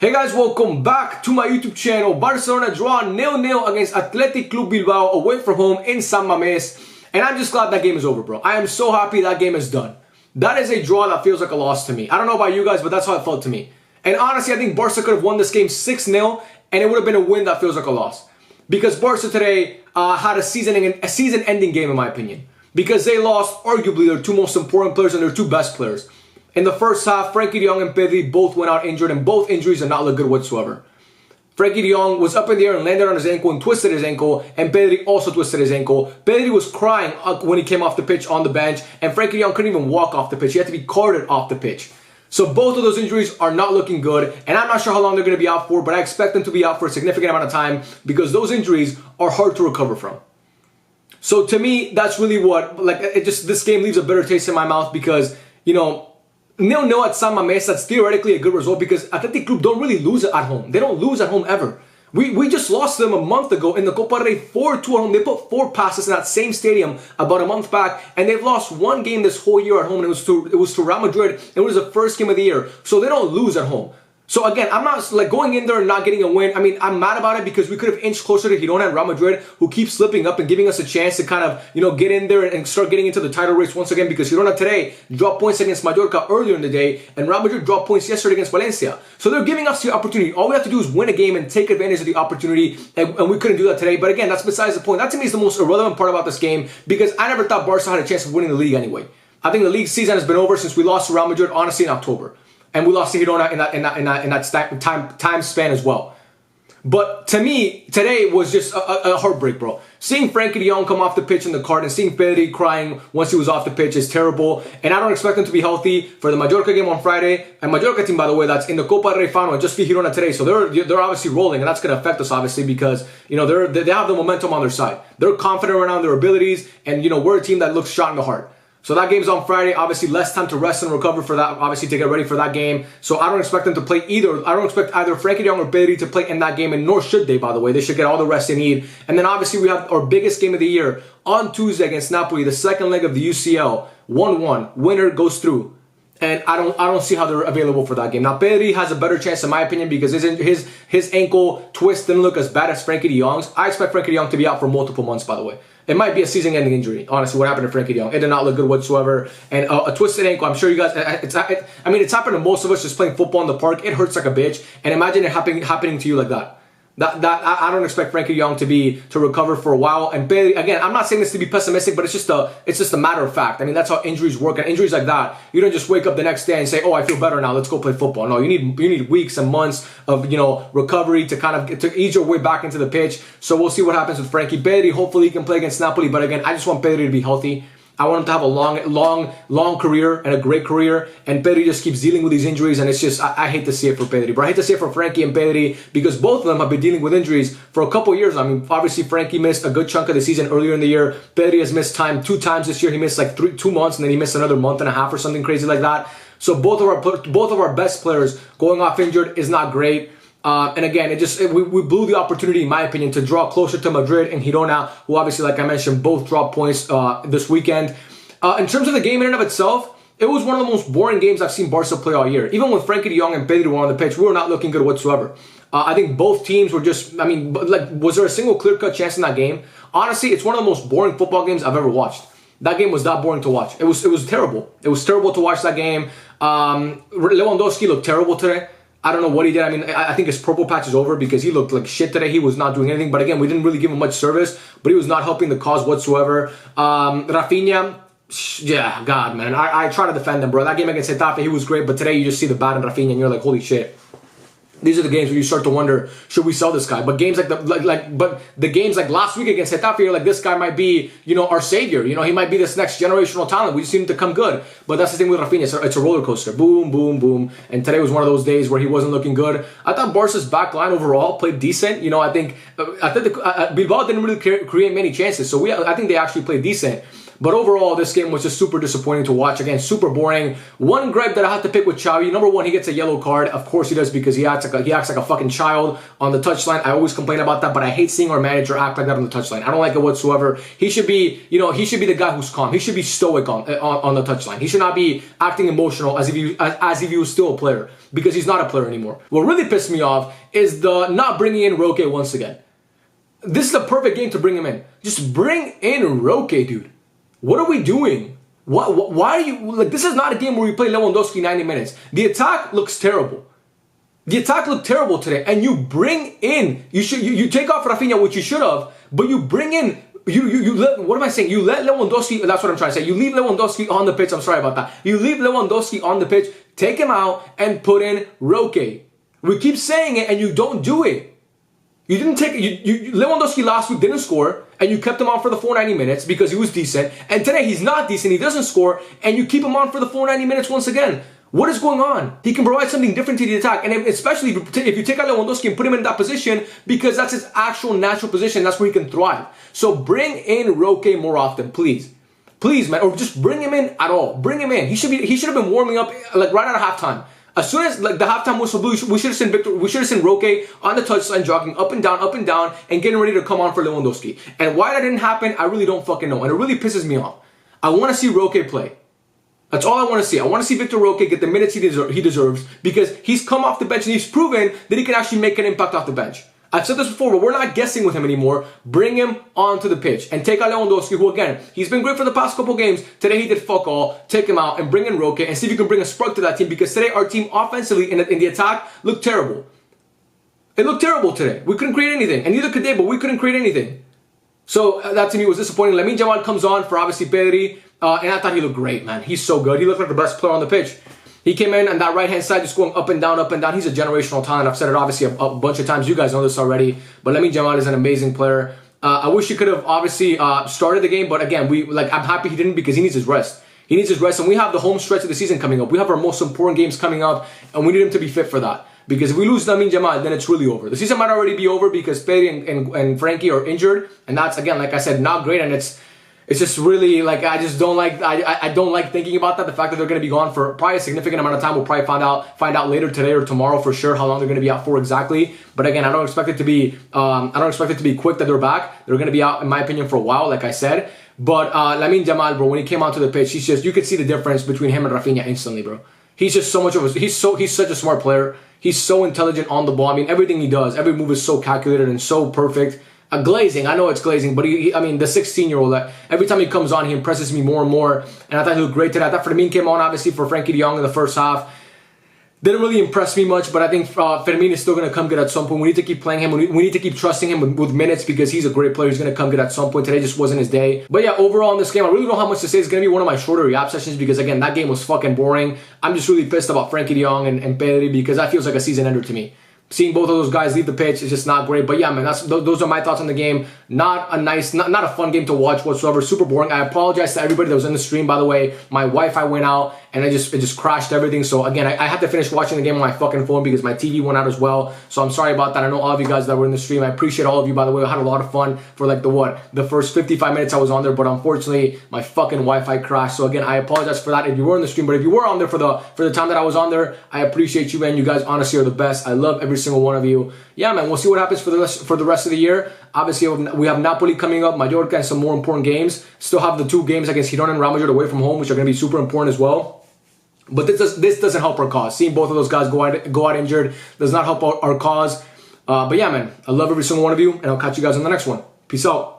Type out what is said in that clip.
Hey guys, welcome back to my YouTube channel. Barcelona draw 0-0 against Athletic Club Bilbao away from home in San Mamés. And I'm just glad that game is over, bro. I am so happy that game is done. That is a draw that feels like a loss to me. I don't know about you guys, but that's how it felt to me. And honestly, I think Barca could have won this game 6-0, and it would have been a win that feels like a loss. Because Barca today had a season-ending game, in my opinion. Because they lost, arguably, their two most important players and their two best players. In the first half, Frenkie de Jong and Pedri both went out injured, and both injuries did not look good whatsoever. Frenkie de Jong was up in the air and landed on his ankle and twisted his ankle, and Pedri also twisted his ankle. Pedri was crying when he came off the pitch on the bench, and Frenkie de Jong couldn't even walk off the pitch. He had to be carted off the pitch. So both of those injuries are not looking good, and I'm not sure how long they're going to be out for, but I expect them to be out for a significant amount of time because those injuries are hard to recover from. So to me, that's really what, this game leaves a bitter taste in my mouth because, 0-0 at San Mamés, that's theoretically a good result because Athletic Club don't really lose at home. They don't lose at home ever. We just lost them a month ago in the Copa del Rey 4-2 at home. They put 4 passes in that same stadium about a month back, and they've lost one game this whole year at home, and it was to Real Madrid. It was the first game of the year, so they don't lose at home. So again, I'm not going in there and not getting a win. I mean, I'm mad about it because we could have inched closer to Girona and Real Madrid, who keep slipping up and giving us a chance to kind of, get in there and start getting into the title race once again, because Girona today dropped points against Mallorca earlier in the day, and Real Madrid dropped points yesterday against Valencia. So they're giving us the opportunity. All we have to do is win a game and take advantage of the opportunity, and we couldn't do that today. But again, that's besides the point. That to me is the most irrelevant part about this game, because I never thought Barca had a chance of winning the league anyway. I think the league season has been over since we lost to Real Madrid, honestly, in October. And we lost to Girona in that time span as well. But to me, today was just a heartbreak, bro. Seeing Frenkie de Jong come off the pitch in the cart and seeing Pedri crying once he was off the pitch is terrible. And I don't expect him to be healthy for the Mallorca game on Friday. And Mallorca team, by the way, that's in the Copa del Rey final and just beat Girona today. So they're obviously rolling, and that's going to affect us, obviously, because, they have the momentum on their side. They're confident around their abilities, and, we're a team that looks shot in the heart. So that game's on Friday. Obviously, less time to rest and recover for that, obviously, to get ready for that game. So I don't expect them to play either. I don't expect either Frenkie de Jong or Pedri to play in that game, and nor should they, by the way. They should get all the rest they need. And then, obviously, we have our biggest game of the year on Tuesday against Napoli, the second leg of the UCL. 1-1. Winner goes through. And I don't see how they're available for that game. Now, Pedri has a better chance, in my opinion, because his ankle twist didn't look as bad as Frenkie de Jong's. I expect Frenkie de Jong to be out for multiple months, by the way. It might be a season-ending injury, honestly, what happened to Frenkie de Jong. It did not look good whatsoever. And a twisted ankle, I'm sure you guys, it's happened to most of us just playing football in the park. It hurts like a bitch. And imagine it happening to you like that. I don't expect Frenkie de Jong to recover for a while. And Pedri, again, I'm not saying this to be pessimistic, but it's just a matter of fact. I mean, that's how injuries work. And injuries like that, you don't just wake up the next day and say, "Oh, I feel better now. Let's go play football." No, you need weeks and months of recovery to kind of to ease your way back into the pitch. So we'll see what happens with Frenkie. Pedri, hopefully he can play against Napoli. But again, I just want Pedri to be healthy. I want him to have a long career and a great career. And Pedri just keeps dealing with these injuries, and it's just, I hate to see it for Pedri. But I hate to see it for Frenkie and Pedri because both of them have been dealing with injuries for a couple years. I mean, obviously Frenkie missed a good chunk of the season earlier in the year. Pedri has missed time 2 times this year. He missed like 2 months, and then he missed another month and a half or something crazy like that. So both of our best players going off injured is not great. And again, we blew the opportunity, in my opinion, to draw closer to Madrid and Girona, who obviously, like I mentioned, both dropped points this weekend. In terms of the game in and of itself, it was one of the most boring games I've seen Barca play all year. Even when Frenkie de Jong and Pedri were on the pitch, we were not looking good whatsoever. I think both teams were just, was there a single clear-cut chance in that game? Honestly, it's one of the most boring football games I've ever watched. That game was that boring to watch. It was terrible. It was terrible to watch that game. Lewandowski looked terrible today. I don't know what he did. I mean, I think his purple patch is over because he looked like shit today. He was not doing anything. But again, we didn't really give him much service. But he was not helping the cause whatsoever. Rafinha, yeah, God, man. I try to defend him, bro. That game against Getafe, he was great. But today you just see the bad in Rafinha and you're like, holy shit. These are the games where you start to wonder, should we sell this guy? But games the games like last week against Getafe, you're like, this guy might be, our savior. He might be this next generational talent. We just need him to come good. But that's the thing with Rafinha. It's a roller coaster. Boom, boom, boom. And today was one of those days where he wasn't looking good. I thought Barca's back line overall played decent. I think Bilbao didn't really create many chances. So I think they actually played decent. But overall, this game was just super disappointing to watch. Again, super boring. One gripe that I have to pick with Xavi, number one, he gets a yellow card. Of course he does, because he acts like a fucking child on the touchline. I always complain about that, but I hate seeing our manager act like that on the touchline. I don't like it whatsoever. He should be, he should be the guy who's calm. He should be stoic on the touchline. He should not be acting emotional as if he was still a player, because he's not a player anymore. What really pissed me off is the not bringing in Roque once again. This is the perfect game to bring him in. Just bring in Roque, dude. What are we doing? Why are you, like, this is not a game where you play Lewandowski 90 minutes. The attack looks terrible. The attack looked terrible today, and you bring in, you take off Rafinha, which you should have, but you bring in, what am I saying? You let Lewandowski, that's what I'm trying to say. You leave Lewandowski on the pitch, I'm sorry about that. You leave Lewandowski on the pitch, take him out, and put in Roque. We keep saying it, and you don't do it. You didn't take, Lewandowski last week didn't score, and you kept him on for the 490 minutes because he was decent. And today he's not decent, he doesn't score, and you keep him on for the 490 minutes once again. What is going on? He can provide something different to the attack, and especially if you take out Lewandowski and put him in that position, because that's his actual natural position, that's where he can thrive. So bring in Roque more often, please. Please, man, or just bring him in at all. Bring him in. He should have been warming up like right out of halftime. As soon as like the halftime whistle blew, we should have seen Roque on the touchline jogging up and down, and getting ready to come on for Lewandowski. And why that didn't happen, I really don't fucking know. And it really pisses me off. I want to see Roque play. That's all I want to see. I want to see Victor Roque get the minutes he deserves, because he's come off the bench and he's proven that he can actually make an impact off the bench. I've said this before, but we're not guessing with him anymore. Bring him onto the pitch and take out Lewandowski, who again, he's been great for the past couple games. Today he did fuck all. Take him out and bring in Roque and see if you can bring a spark to that team, because today our team offensively in the attack looked terrible. It looked terrible today. We couldn't create anything, and neither could they, but we couldn't create anything. So that to me was disappointing. Lamine Yamal comes on for obviously Pedri, and I thought he looked great, man. He's so good. He looked like the best player on the pitch. He came in on that right-hand side, just going up and down, up and down. He's a generational talent. I've said it obviously a bunch of times. You guys know this already. But Lamine Yamal is an amazing player. I wish he could have obviously started the game. But again, I'm happy he didn't, because he needs his rest. He needs his rest. And we have the home stretch of the season coming up. We have our most important games coming up. And we need him to be fit for that. Because if we lose Lamine Yamal, then it's really over. The season might already be over because Pedri and Frankie are injured. And that's, again, like I said, not great. And it's just really, like, I just don't like, I don't like thinking about that. The fact that they're going to be gone for probably a significant amount of time. We'll probably find out later today or tomorrow for sure how long they're going to be out for exactly. But again, I don't expect it to be quick that they're back. They're going to be out, in my opinion, for a while, like I said. But Lamine Yamal, bro, when he came onto the pitch, you could see the difference between him and Rafinha instantly, bro. He's just so much of he's such a smart player. He's so intelligent on the ball. I mean, everything he does, every move is so calculated and so perfect. Glazing, I know it's glazing, but I mean, the 16-year-old, every time he comes on, he impresses me more and more. And I thought he looked great today. I thought Fermin came on, obviously, for Frankie de Jong in the first half. Didn't really impress me much, but I think Fermin is still going to come good at some point. We need to keep playing him. We need to keep trusting him with minutes, because he's a great player. He's going to come good at some point. Today just wasn't his day. But yeah, overall in this game, I really don't know how much to say. It's going to be one of my shorter react sessions, because again, that game was fucking boring. I'm just really pissed about Frankie de Jong and Pedri, because that feels like a season ender to me. Seeing both of those guys leave the pitch is just not great. But yeah, man, those are my thoughts on the game. Not a fun game to watch whatsoever. Super boring. I apologize to everybody that was in the stream, by the way. My Wi-Fi went out and it just crashed everything. So again, I had to finish watching the game on my fucking phone because my TV went out as well. So I'm sorry about that. I know all of you guys that were in the stream. I appreciate all of you, by the way. I had a lot of fun for like the first 55 minutes I was on there. But unfortunately, my fucking Wi-Fi crashed. So again, I apologize for that if you were in the stream. But if you were on there for the time that I was on there, I appreciate you, man. You guys honestly are the best. I love every single one of you. Yeah, man, we'll see what happens for the rest of the year. Obviously, we have Napoli coming up, Mallorca, and some more important games. Still have the 2 games against Girona and Real Madrid away from home, which are going to be super important as well. But this doesn't help our cause. Seeing both of those guys go out injured does not help our cause. But yeah, man, I love every single one of you, and I'll catch you guys on the next one. Peace out.